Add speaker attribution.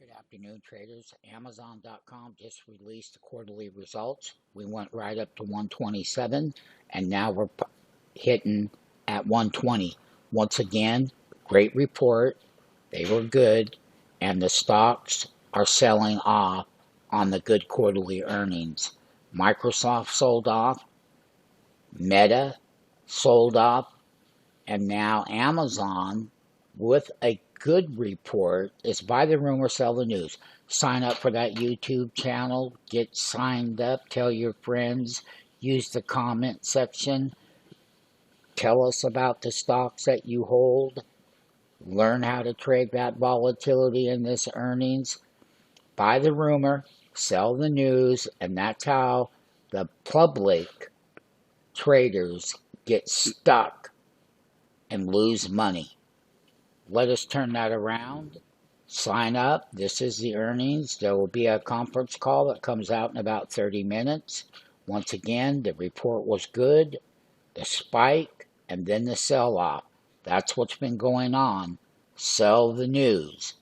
Speaker 1: Good afternoon, traders. Amazon.com just released the quarterly results. We went right up to 127, and now we're hitting at 120. Once again, great report. They were good, and the stocks are selling off on the good quarterly earnings. Microsoft sold off, Meta sold off, and now Amazon, with a good report, is buy the rumor, sell the news. Sign up for that YouTube channel. Get signed up. Tell your friends. Use the comment section. Tell us about the stocks that you hold. Learn how to trade that volatility in this earnings. Buy the rumor, sell the news, and that's how the public traders get stuck and lose money. Let us turn that around. Sign up. This is the earnings. There will be a conference call that comes out in about 30 minutes. Once again, the report was good, the spike, and then the sell-off. That's what's been going on. Sell the news.